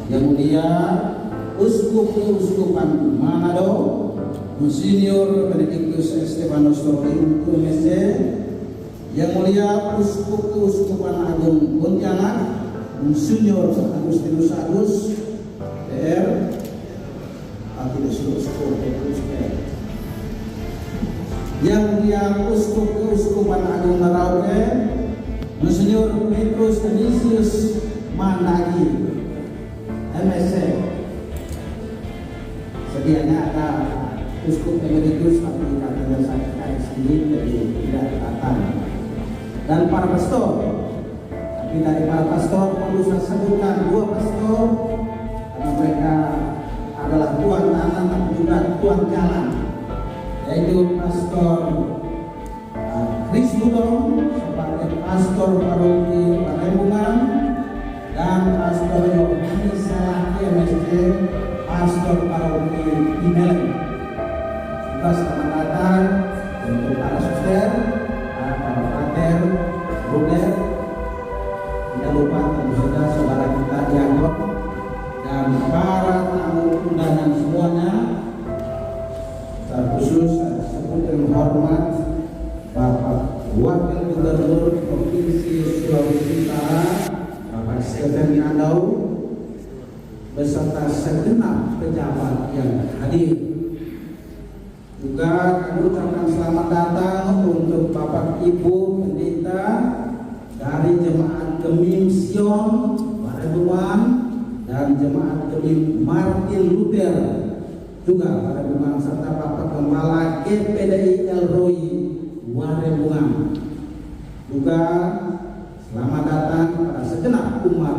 Yang Mulia Uskup Keuskupan Manado, Monsinyur Benedictus Estefanus Torling MSc, Yang Mulia Uskup Keuskupan Agung Pontianak, Monsinyur Agustinus Agus, DR, Arkidioksus Yang Mulia Uskup Keuskupan Agung Merauke, Monsinyur Petrus Canisius Mandagi, MSc. Sedianya ada Uskup Emeritus tapi katanya saya di sini jadi tidak datang. Dan para pastor, tapi dari para pastor perlu saya sebutkan dua pastor karena mereka adalah tuan tanah dan juga tuan jalan, yaitu Pastor Chris Budong sebagai pastor paroki Parembungan dan Pastor Yohanes Salaki MSc, pastor paroki Pinelen. Juga selamat datang untuk para suster, para frater, bruder, tidak lupa tentu saja saudara kita diakon dan para tamu undangan semuanya. Terkhusus saya sebut dengan hormat Bapak Wakil Gubernur Provinsi Sulawesi Utara, Bapak Stephen Andau, beserta segenap pejabat yang hadir. Juga kami ucapkan selamat datang untuk Bapak Ibu Pendeta dari Jemaat Gemim Sion Parembungan dan Jemaat Gemim Martin Luther, juga Parembungan, serta Bapak Gembala GPDI Elroy Parembungan. Juga selamat datang kepada segenap umat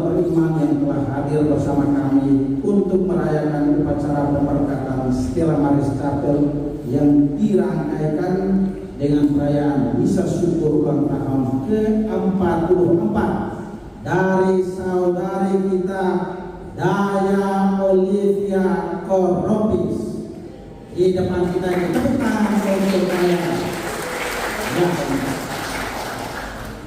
beriman yang telah hadir bersama kami untuk merayakan upacara pemberkatan Stella Maris Chapel yang dirangkaikan dengan perayaan misa syukur ulang tahun ke-44 dari saudari kita Daya Olivia Koropis. Di depan kita ini tepuk tangan untuk Daya. Ya,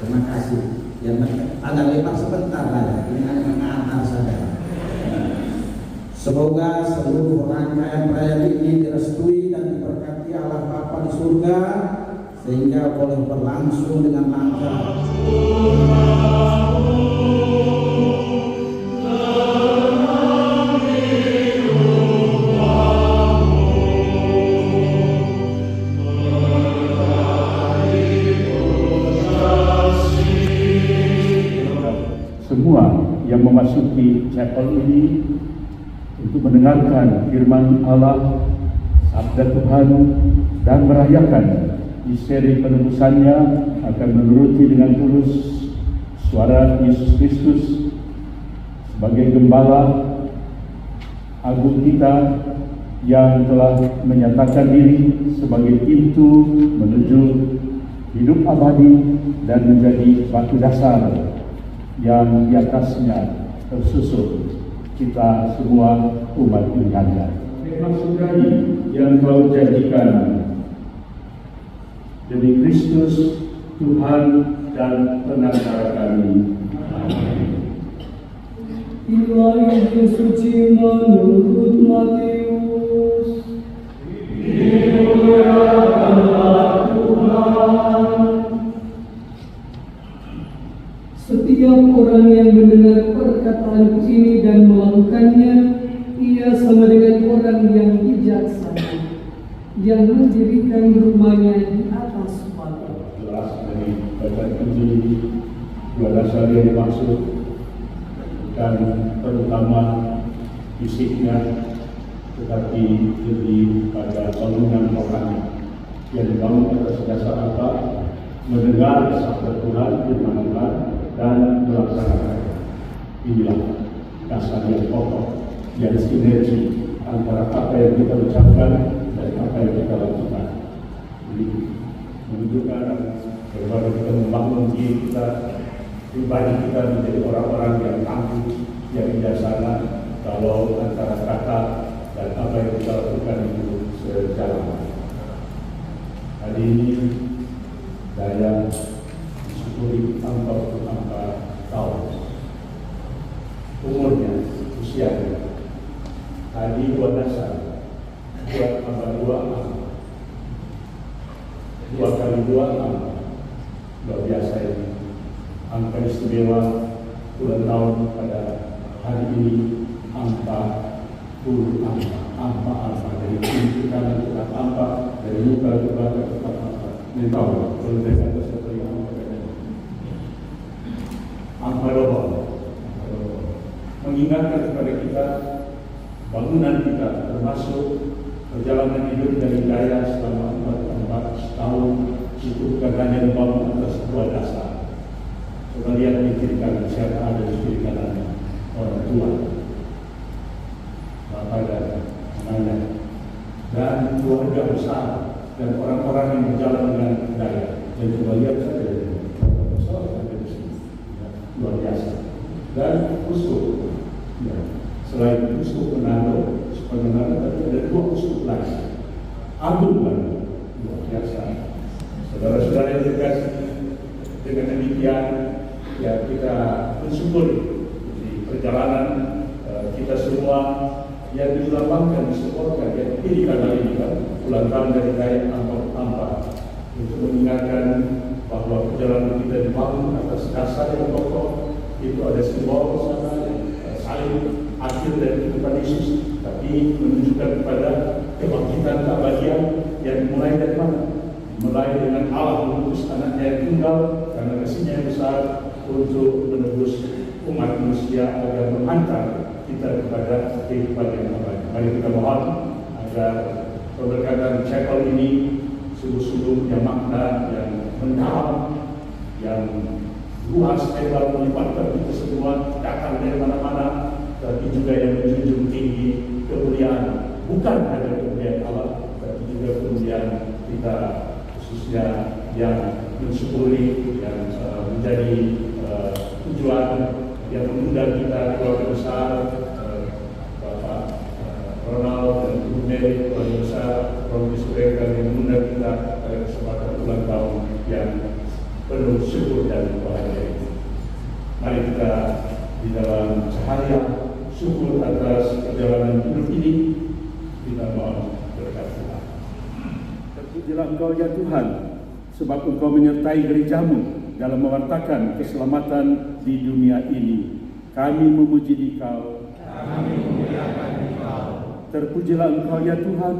terima kasih. Yang agak lebar sebentar lah, ini hanya mengantar saja. Semoga seluruh rangkaian perayaan ini direstui dan diberkati Allah Bapa di surga sehingga boleh berlangsung dengan lancar. Semua yang memasuki chapel ini untuk mendengarkan firman Allah, sabda Tuhan, dan merayakan misteri penebusannya akan menuruti dengan tulus suara Yesus Kristus sebagai Gembala Agung kita yang telah menyatakan diri sebagai pintu menuju hidup abadi dan menjadi batu dasar yang di atasnya tersusun kita semua umat pilihannya. Nikmat surgawi yang kau janjikan demi Kristus Tuhan dan penantara kami. Inilah Injil suci menurut Matius. Dimuliakanlah Tuhan. Setiap orang yang mendengar perkataan ini dan melakukannya, ia sama dengan orang yang bijaksana yang mendirikan rumahnya di atas batu. Jelas dari bacaan Injil dua dasar yang dimaksud dan terutama fisiknya, tetapi lebih pada bangunan rohani yang dibangun atas dasar apa? Mendengar sabda Tuhan, firman Tuhan, dan melaksanakan. Inilah dasar yang pokok, yang sinergi antara apa yang kita ucapkan dan apa yang kita lakukan. Jadi menunjukkan bagaimana kita membangun diri kita, pribadi kita menjadi orang-orang yang tangguh, yang bijaksana. Kalau antara kata dan apa yang kita lakukan itu sejalan. Hari ini Daya disyukuri tanpa tahun umurnya usia. Tadi 2 dasar, 2 tambah 2 6. 2 kali 2 6. Luar biasa ini. Angka istimewa ulang tahun pada hari ini, angka dari pintu kanan tetap angka, dari muka ke belakang tetap angka. Ini tahu kalau saya kata seperti angka double. Mengingatkan kepada kita bangunan kita, termasuk perjalanan hidup dari Daya selama 4 tahun, itu bukan hanya dibangun atas 2 dasar. Coba lihat di kiri kanan, siapa ada di kiri kanan? Orang tua, bapak dan anaknya, dan keluarga besar, dan orang-orang yang berjalan dengan Daya. Dan coba lihat saja, besar ada di sini, ya, luar biasa. Dan uskup, ya. Selain uskup Manado, tapi ada 2 uskup lagi, agung lagi, luar biasa. Saudara-saudara yang terkasih, dengan demikian ya kita bersyukur di perjalanan kita semua yang dilambangkan, disekolahkan, yang pilih kali ini kan ulang tahun dari Daya Ampat untuk mengingatkan bahwa perjalanan kita dibangun atas dasar yang kokoh. Itu ada simbol saling akhir dari kehidupan Yesus, tapi menunjukkan kepada kebangkitan keabadian yang dimulai dari mana? Mulai dengan Allah mengutus anaknya yang tunggal karena kasihnya yang besar untuk menebus umat manusia agar menghantar kita kepada kehidupan yang abadi. Mari kita mohon agar pemberkatan chapel ini sungguh-sungguh yang makna, yang mendalam, yang luas, lebar, melibatkan kita semua, datang dari mana-mana, tapi juga yang menjunjung tinggi kemuliaan, bukan hanya kemuliaan Allah, tapi juga kemuliaan kita, khususnya yang mensyukuri, yang menjadi tujuan yang mengundang kita keluarga besar, Bapak Ronald dan Ibu Mary, keluarga besar, Romi Sureka yang mengundang kita pada kesempatan ulang tahun yang penuh syukur dan bahagia. Mari kita di dalam cahaya syukur atas perjalanan hidup ini, kita mohon berkat Tuhan. Terpujilah Engkau ya Tuhan, sebab Engkau menyertai gerejamu dalam mewartakan keselamatan di dunia ini. Kami memuji Dikau. Kami memuliakan Dikau. Terpujilah Engkau ya Tuhan,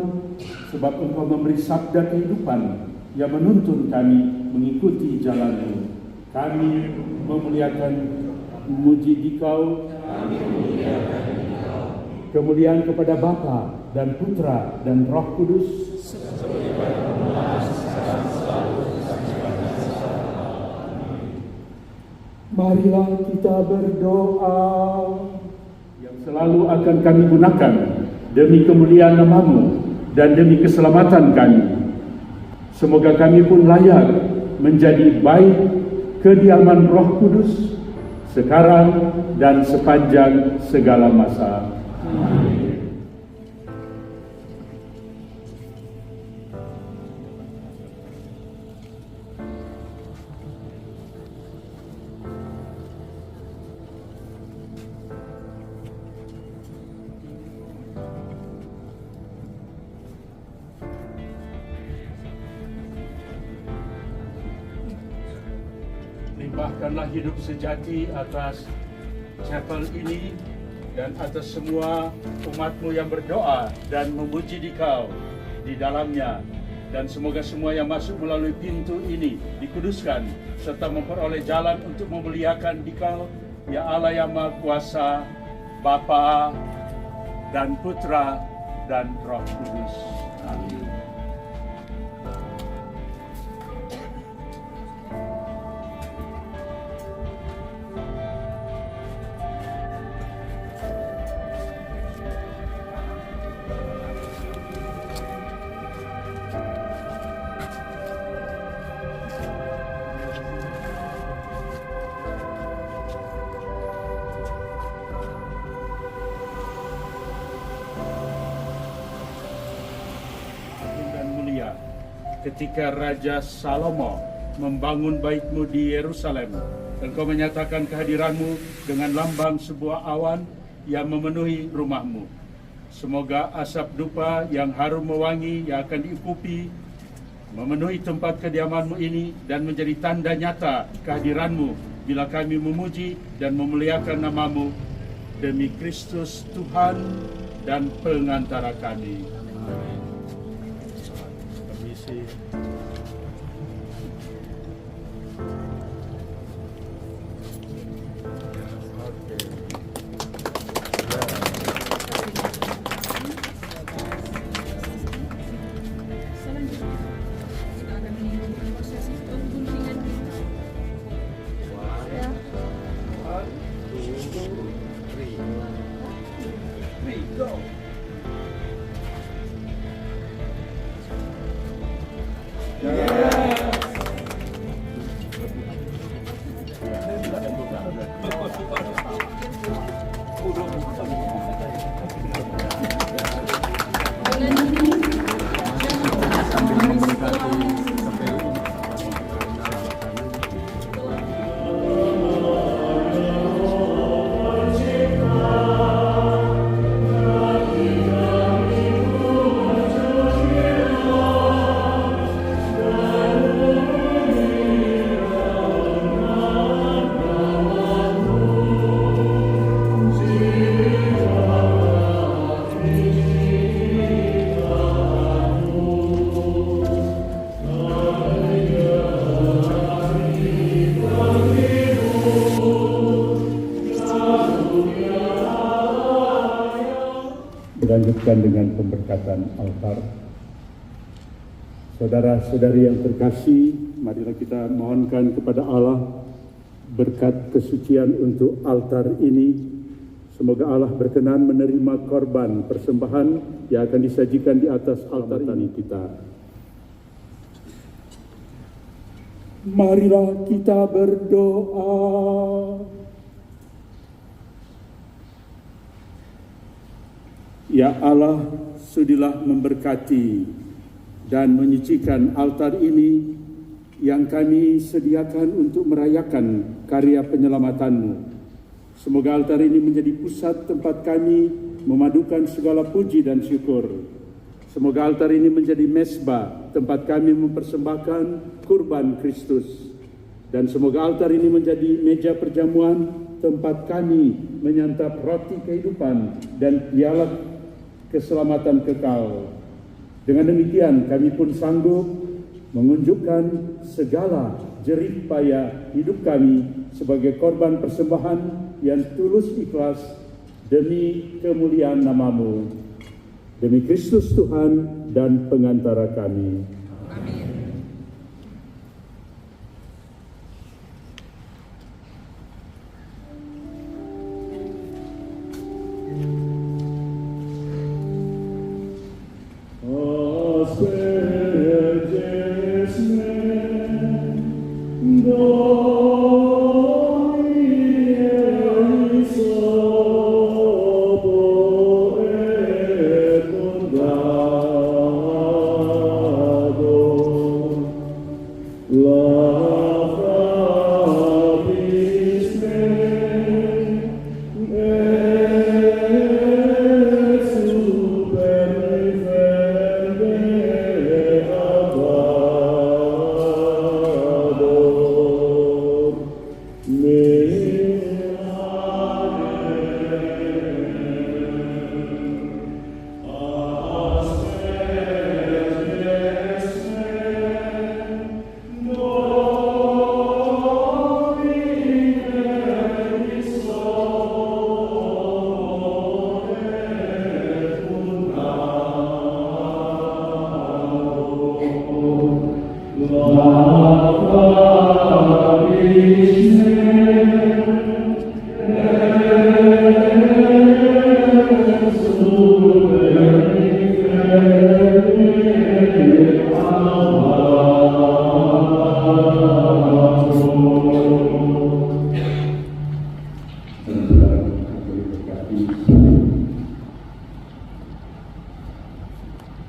sebab Engkau memberi sabda kehidupan yang menuntun kami mengikuti jalan-Mu. Kami memuliakan, memuji Dikau. Kami memuliakan Dikau. Kemuliaan kepada Bapa dan Putra dan Roh Kudus. Marilah kita berdoa. Yang selalu akan kami gunakan demi kemuliaan nama-Mu dan demi keselamatan kami. Semoga kami pun layak menjadi baik kediaman Roh Kudus sekarang dan sepanjang segala masa. Amin. Limpahkanlah hidup sejati atas chapel ini dan atas semua umat-Mu yang berdoa dan memuji Dikau di dalamnya. Dan semoga semua yang masuk melalui pintu ini dikuduskan serta memperoleh jalan untuk memuliakan Dikau, ya Allah yang Maha Kuasa, Bapa dan Putra dan Roh Kudus. Amin. Ketika Raja Salomo membangun bait-Mu di Yerusalem, Engkau menyatakan kehadiran-Mu dengan lambang sebuah awan yang memenuhi rumahmu. Semoga asap dupa yang harum mewangi yang akan diikupi memenuhi tempat kediamanmu ini dan menjadi tanda nyata kehadiranmu bila kami memuji dan memuliakan namamu demi Kristus Tuhan dan pengantara kami. Permisi. Dilanjutkan dengan pemberkatan altar. Saudara-saudari yang terkasih, marilah kita mohonkan kepada Allah berkat kesucian untuk altar ini. Semoga Allah berkenan menerima korban persembahan yang akan disajikan di atas altar ini kita. Marilah kita berdoa. Ya Allah, sudilah memberkati dan menyucikan altar ini yang kami sediakan untuk merayakan karya penyelamatan-Mu. Semoga altar ini menjadi pusat tempat kami memadukan segala puji dan syukur. Semoga altar ini menjadi mezbah tempat kami mempersembahkan kurban Kristus. Dan semoga altar ini menjadi meja perjamuan tempat kami menyantap roti kehidupan dan piala keselamatan kekal. Dengan demikian kami pun sanggup menunjukkan segala jerih payah hidup kami sebagai korban persembahan yang tulus ikhlas demi kemuliaan namamu, demi Kristus Tuhan dan pengantara kami. Amin.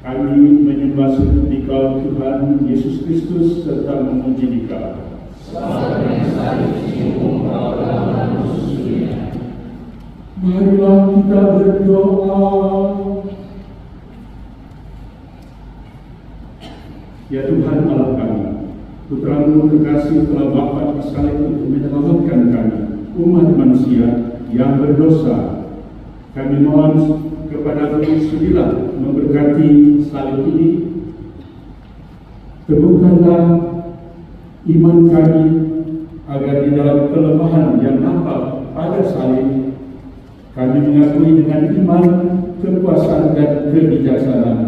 Kami menyembah Dikau Tuhan Yesus Kristus serta memuji Dikau. Marilah kita berdoa. Ya Tuhan Allah kami, Putra-Mu terkasih telah wafat sekali untuk menyelamatkan kami, umat manusia yang berdosa. Kami mohon kepada-Mu, sudilah memberkati salib ini. Teguhkanlah iman kami agar di dalam kelemahan yang nampak pada salib, kami mengakui dengan iman kekuasaan dan kebijaksanaan.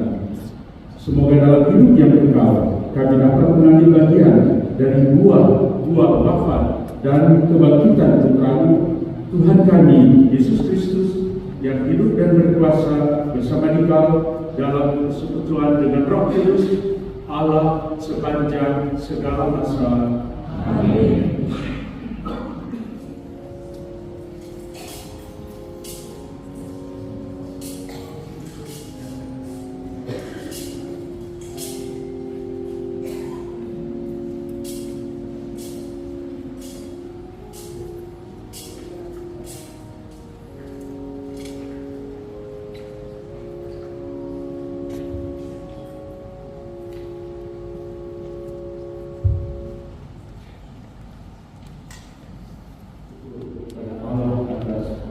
Semoga dalam hidup yang kekal kami dapat mengambil bagian dari buah wafat dan kebangkitan Putra-Mu, Tuhan kami Yesus Kristus, yang hidup dan berkuasa bersama Dikau dalam persekutuan dengan Roh Kudus Allah sepanjang segala masa. Amin.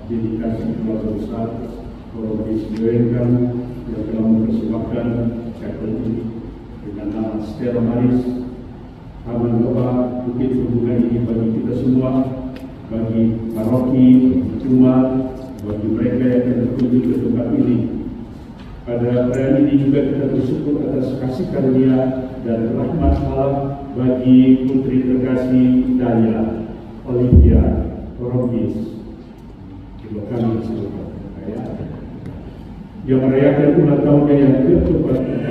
Dedikasi keluarga besar Kologis Joenkan yang telah mempersembahkan chapel ini dengan nama Stella Maris. Aman doa bukit hubungan ini bagi kita semua, bagi paroki, umat, bagi mereka yang akan berkunjung ke tempat ini. Pada perayaan ini juga kita bersyukur atas kasih karunia dan rahmat Allah bagi putri terkasih Daya Olivia Kologis kami yang merayakan ulang tahunnya yang ke-44.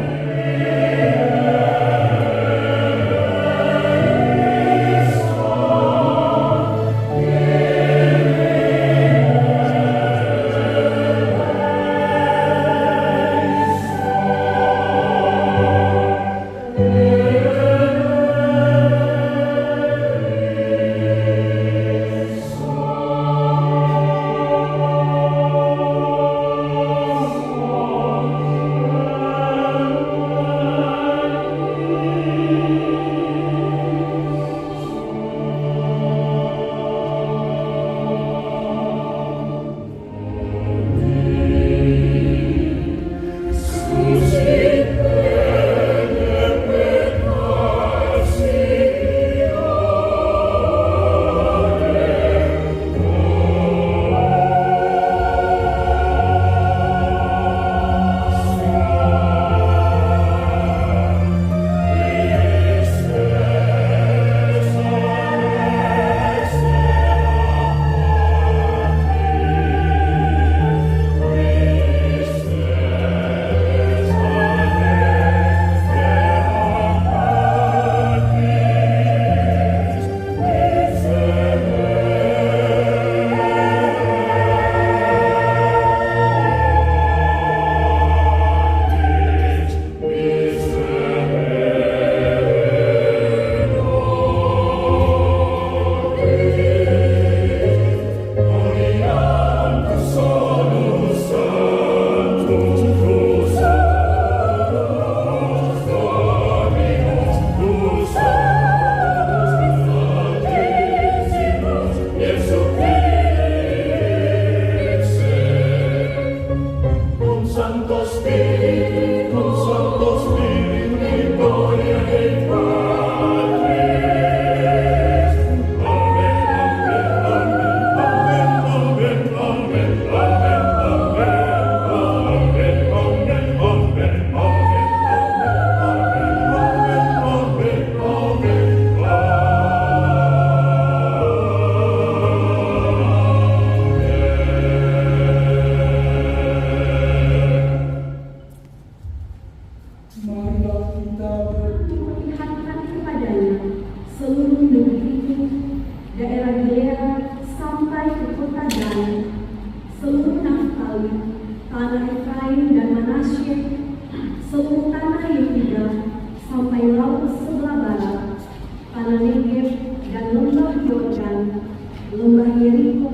Lembah Yeriko,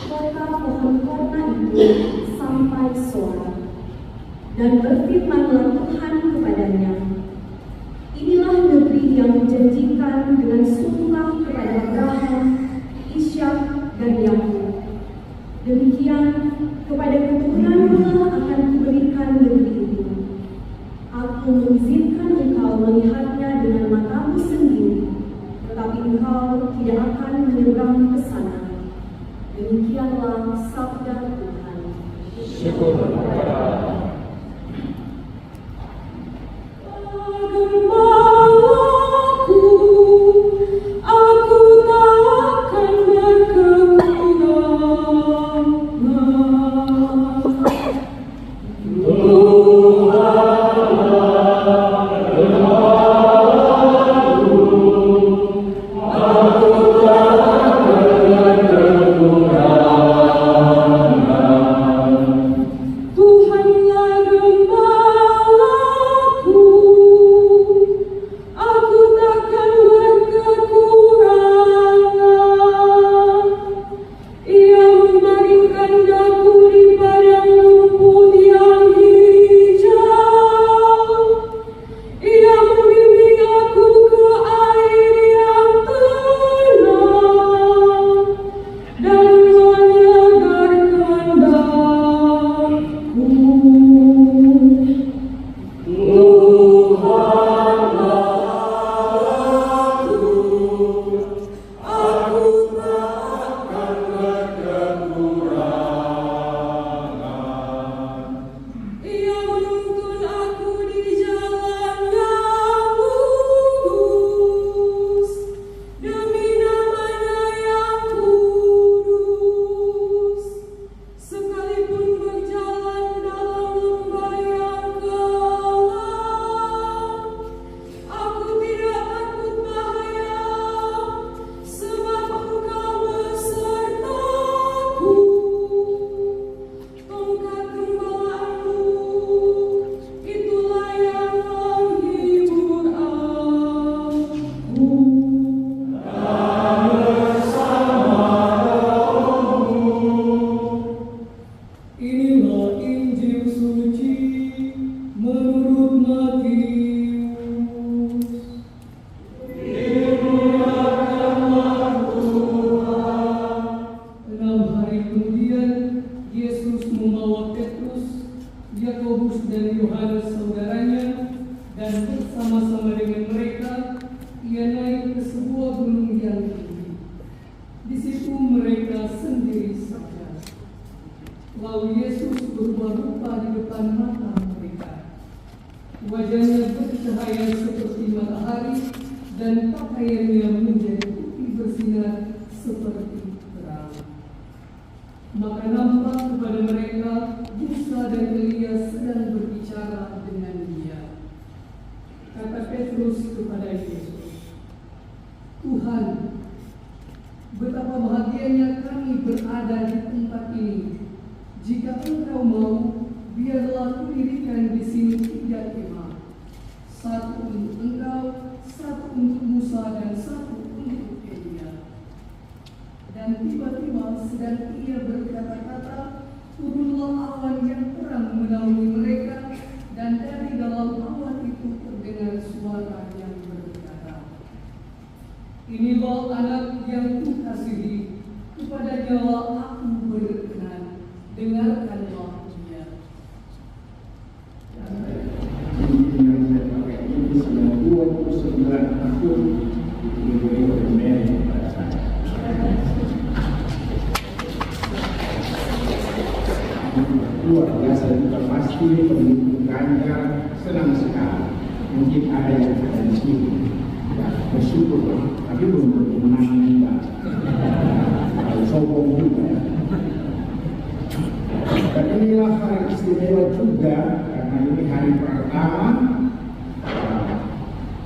kota pohon korma itu sampai sore. Dan berfirmanlah Tuhan kepadanya, inilah negeri yang dijanjikan dengan sumpah kepada Abraham, Ishak, dan Yakub. Demikian kepada keturunanmu akan kuberikan negeri itu. Aku mengizinkan engkau melihatnya dengan matamu sendiri, tetapi engkau tidak akan menyeberang ke sana. Demikianlah sabda Tuhan. Syukur kepada Allah. Wajahnya bercahaya seperti matahari dan pakaiannya menjadi putih bersinar seperti terang. Maka nampak kepada mereka Musa dan Elia sedang berbicara dengan dia. Kata Petrus kepada Yesus, Tuhan, betapa bahagianya kami berada di tempat ini. Jika Engkau mau, biarlah kudirikan di sini 3 kemah, satu untuk Engkau, satu untuk Musa, dan satu untuk Elia. Dan tiba-tiba sedang ia berkata-kata, turunlah awan yang terang menaungi mereka, dan dari dalam awan itu terdengar suara yang berkata, inilah anak yang kukasihi, kepadanya aku berkenan, dengarkanlah dia. Yang saya pakai ini sudah 29 tahun diberi permen pada saya. Luar biasa juga pasti pendidikannya senang sekali. Mungkin ada yang ada di sini. Ya, bersyukur, tapi belum berkenan juga. Kalau sombong juga. Dan inilah hari istimewa juga, karena ini hari pertama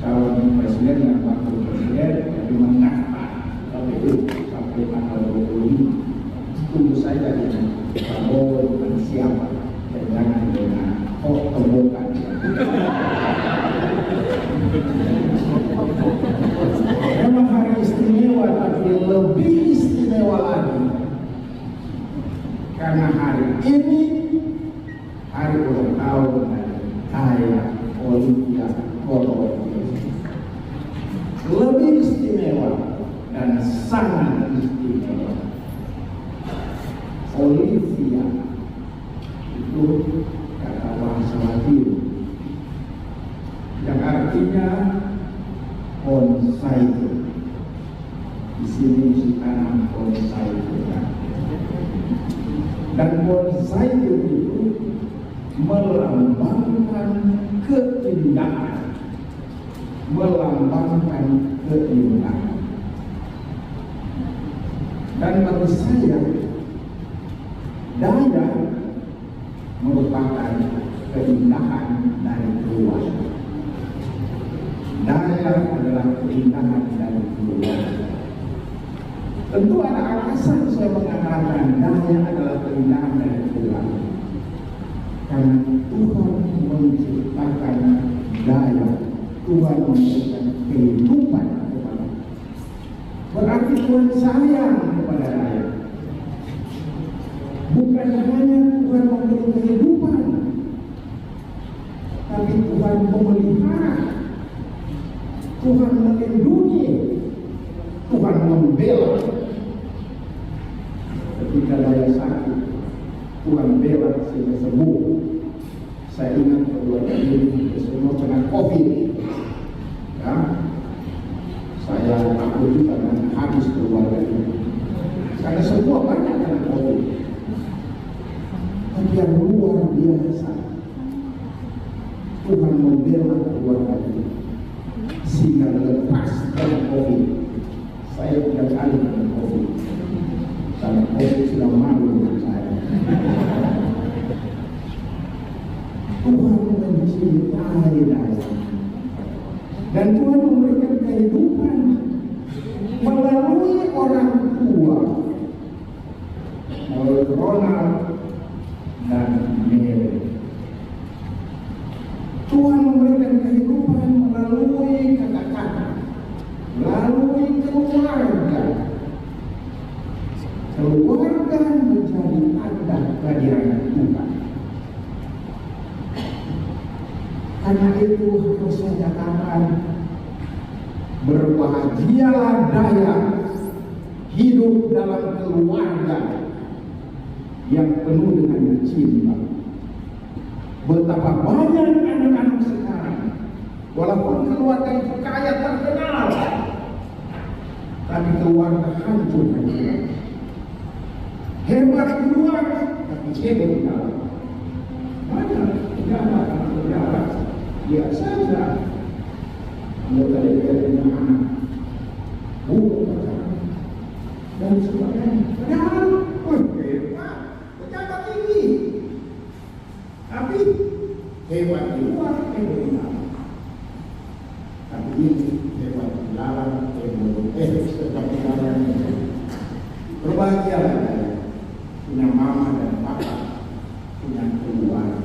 calon presiden dan wakil presiden dari mendaftar KPU sampai tanggal 25. Tunggu saja dengan Prabowo dengan siapa dan jangan dengan temukan. Memang hari istimewa, tapi lebih istimewa lagi karena hari ini hari ulang tahun dari Kaya Olivia Koro. Lebih istimewa dan sangat istimewa. Olivia itu kata bahasa Latin yang artinya bonsai. Di sini ditanam bonsai juga. Dan bonsai itu melambangkan keindahan, melambangkan keindahan. Dan bagi saya, daya merupakan keindahan dari keluarga. Daya adalah keindahan dari keluarga. Tentu ada alasan saya mengatakan daya adalah keindahan dari keluarga. Karena Tuhan menciptakan daya, Tuhan memberikan kehidupan kepada. Berarti Tuhan sayang kepada daya. Bukan hanya Tuhan memberi kehidupan, tapi Tuhan memelihara, Tuhan melindungi, Tuhan membela. Ketika daya sakit, Tuhan bela sehingga sembuh. Saya ingat kedua kali semua kena COVID, ya. Saya takut juga dan habis keluarga ini, karena semua banyak kena COVID. Tapi yang luar biasa, Tuhan membela keluarga ini sehingga lepas dari COVID. Saya tidak kali dengan COVID, karena COVID sudah malu dengan saya. Tuhan mencintai daya, dan Tuhan memberikan kehidupan melalui orang tua, melalui Ronald dan Mary. Tuhan memberikan kehidupan melalui kata-kata, melalui keluarga. Keluarga menjadi tanda kehadiran Tuhan. Karena itu harus saya katakan, berbahagialah daya hidup dalam keluarga yang penuh dengan cinta. Betapa banyak anak-anak sekarang, walaupun keluarga itu kaya terkenal, tapi keluarga hancur. Hebat di luar, tapi hebat di dalam. Banyak pejabat, dia saja anggota DPR-nya anak, bukan dan sebagainya. Padahal hebat, pejabat tinggi, tapi hebat di luar, hebat di dalam. Tapi ini hebat di dalam, seperti dalam. Berbahagialah saya punya mama dan papa, punya keluarga.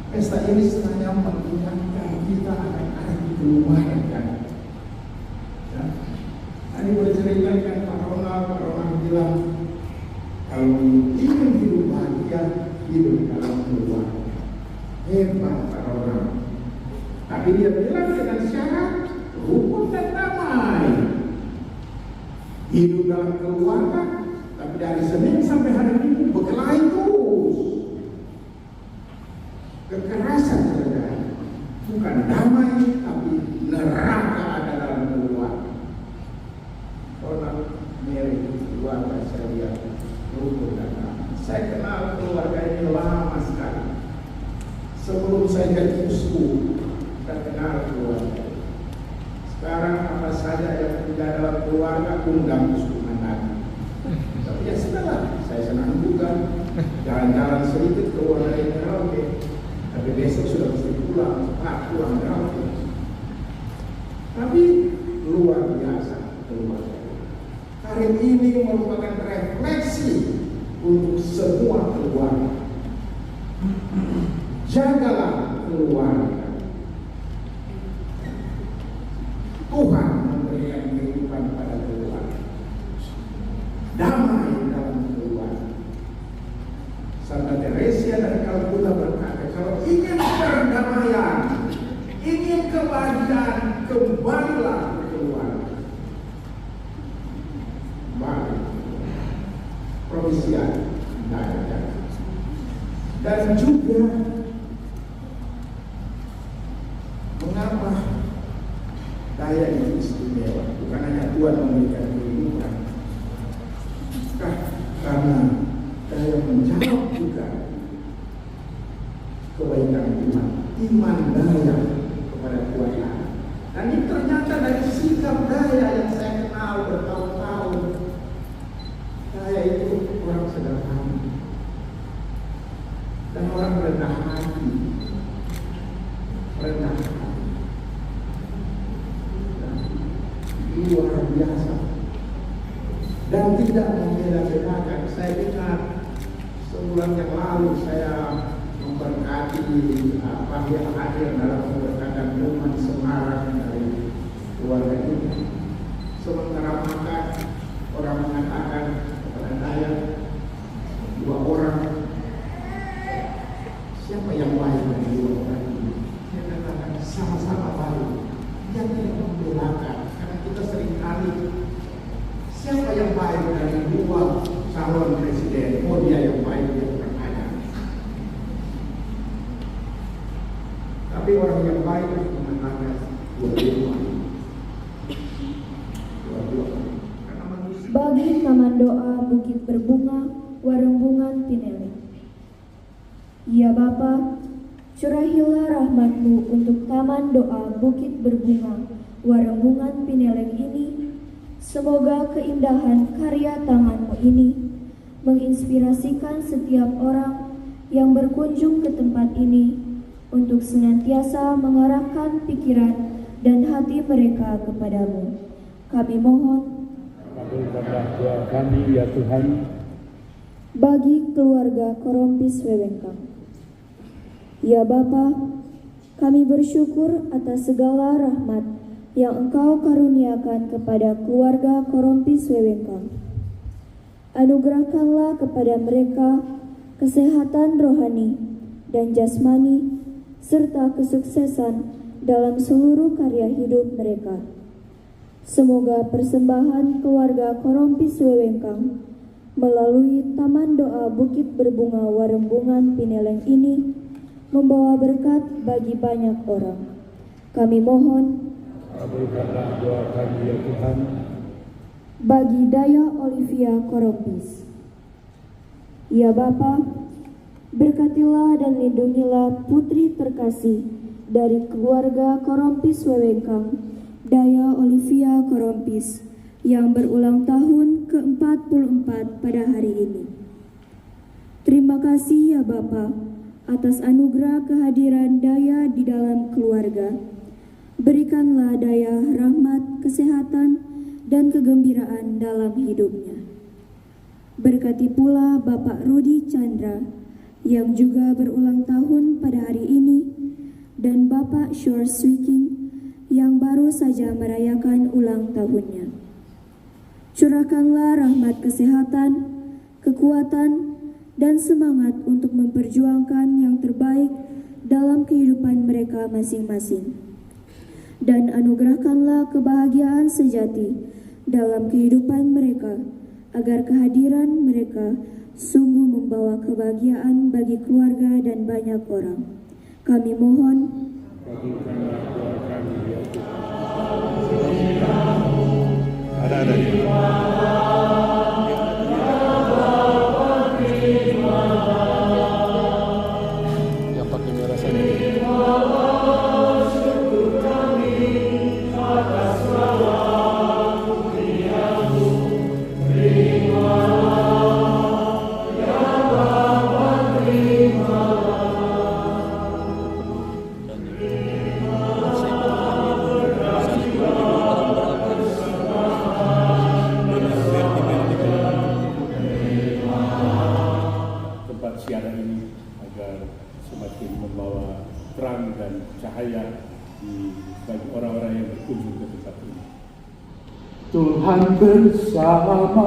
Pesta ini sebenarnya mengingatkan kita akan ada di keluarga. Ya. Tadi boleh ceritakan Pak Ronald bilang, kalau ingin hidup bahagia, hidup dalam keluarga. Hebat Pak Ronald. Tapi dia bilang dengan syarat rukun dan damai. Hidup dalam keluarga, tapi dari Senin sampai hari Minggu berkelahi terus. Kekerasan terjadi, bukan damai, tapi neraka ada dalam keluarga. Ronald Mary keluarga saya lihat rukun dan damai. Saya kenal keluarga ini lama sekali. Sebelum saya jadi uskup, saya kenal keluarga. Sekarang apa saja yang terjadi dalam keluarga undang uskup Mandani. Tapi ya sudahlah, saya senang juga jalan-jalan sedikit keluar dari Merauke. Tapi besok sudah mesti pulang Merauke. Tapi luar biasa keluarga. Hari ini merupakan refleksi untuk semua keluarga. Jagalah keluarga. Tuhan memberikan kehidupan pada keluarga. Damai dalam keluarga. Santa Teresia dari Kalkuta berkata, kalau ingin perdamaian, ingin kebahagiaan, kembalilah keluar. Kembali. Provisian Daya. Dan juga mengapa Daya itu istimewa? Bukan hanya Tuhan memberikan kehidupan, karena Daya menjawab juga kebaikan Tuhan, iman Daya kepada Tuhan. Dan ini ternyata dari sikap Daya yang saya kenal bertahun-tahun. Daya itu orang sederhana dan orang rendah hati, luar biasa, dan tidak membeda-bedakan. Saya ingat sebulan yang lalu saya memberkati yang hadir dalam pemberkatan rumah Semarang dari keluarga ini. Sementara makan, orang mengatakan kepada saya, 2 orang, siapa yang baik dari 2 orang ini? Saya katakan sama-sama baik. Dia tidak membelakan, karena kita seringkali siapa yang baik dari 2 calon presiden? Oh, dia yang baik, dia bertanya. Tapi orang yang baik mengatakan dua-dua. Bagi Taman Doa Bukit Berbunga, Warembungan Pineleng. Ya Bapa, curahilah rahmat-Mu untuk Taman Doa Bukit Berbunga, Warembungan Pineleng ini. Semoga keindahan karya tangan-Mu ini menginspirasikan setiap orang yang berkunjung ke tempat ini untuk senantiasa mengarahkan pikiran dan hati mereka kepadamu. Kami mohon, kabulkanlah doa kami ya Tuhan. bagi keluarga Korompis Wewengkang. Ya Bapa, kami bersyukur atas segala rahmat yang Engkau karuniakan kepada keluarga Korompis Wewengkang. Anugerahkanlah kepada mereka kesehatan rohani dan jasmani serta kesuksesan dalam seluruh karya hidup mereka. Semoga persembahan keluarga Korompis Wewengkang melalui Taman Doa Bukit Berbunga Warembungan Pineleng ini membawa berkat bagi banyak orang. Kami mohon, Kabulkanlah doa kami ya Tuhan. bagi Daya Olivia Korompis. Ya Bapa, berkatilah dan lindungilah putri terkasih dari keluarga Korompis Wewengkang, Daya Olivia Korompis, yang berulang tahun ke-44 pada hari ini. Terima kasih ya Bapa atas anugerah kehadiran Daya di dalam keluarga. Berikanlah Daya rahmat, kesehatan, dan kegembiraan dalam hidupnya. Berkati pula Bapak Rudi Chandra yang juga berulang tahun pada hari ini, dan Bapak Shore Swiking yang baru saja merayakan ulang tahunnya. Curahkanlah rahmat kesehatan, kekuatan, dan semangat untuk memperjuangkan yang terbaik dalam kehidupan mereka masing-masing. Dan anugerahkanlah kebahagiaan sejati dalam kehidupan mereka, agar kehadiran mereka sungguh membawa kebahagiaan bagi keluarga dan banyak orang. Kami mohon, Kabulkanlah doa kami ya Tuhan. Ada di yang pakai merah sana. Tempat siaran ini agar semakin membawa terang dan cahaya bagi orang-orang yang berkunjung ke tempat ini. Tuhan bersamamu.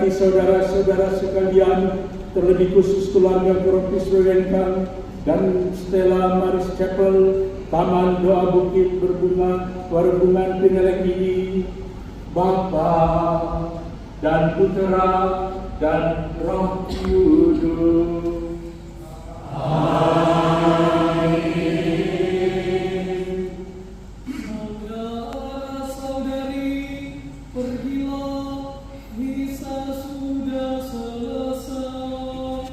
bagi saudara-saudara sekalian, terlebih khusus keluarga Kropis Wewenkan dan Stella Maris Chapel, Taman Doa Bukit Berbunga, Warungan Pinelek ini, Bapa dan Putera dan Roh Kudus. Saudara-saudari, pergilah, misa sudah selesai.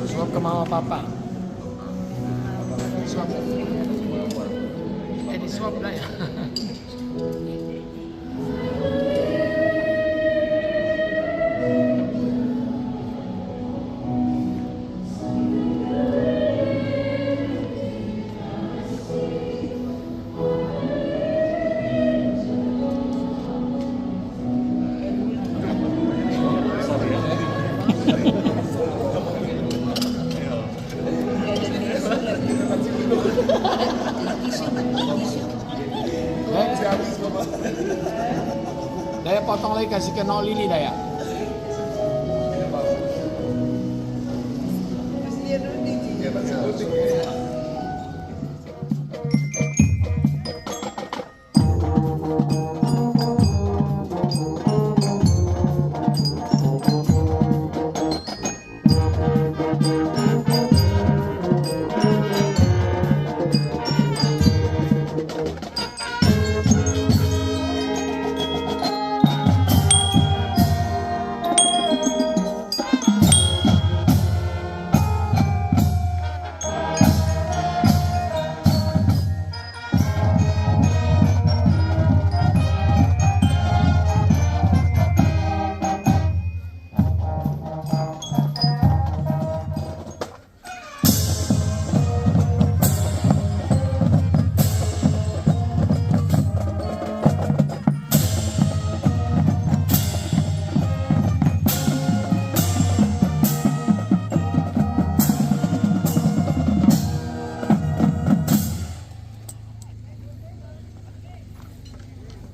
Suap ke mama papa. Suap. Di suap dah ya. Daya potong lagi kasih ke Nol Lili Daya.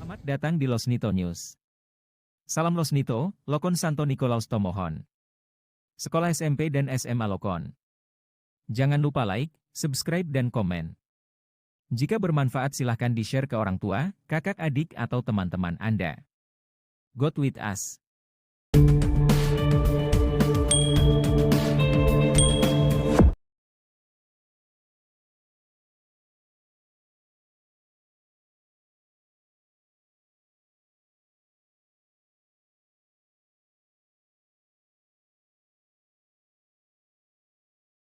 Selamat datang di Losnito News. Salam Losnito, Lokon Santo Nikolaus Tomohon. Sekolah SMP dan SMA Lokon. Jangan lupa like, subscribe dan komen. Jika bermanfaat silahkan di-share ke orang tua, kakak adik atau teman-teman Anda. God with us.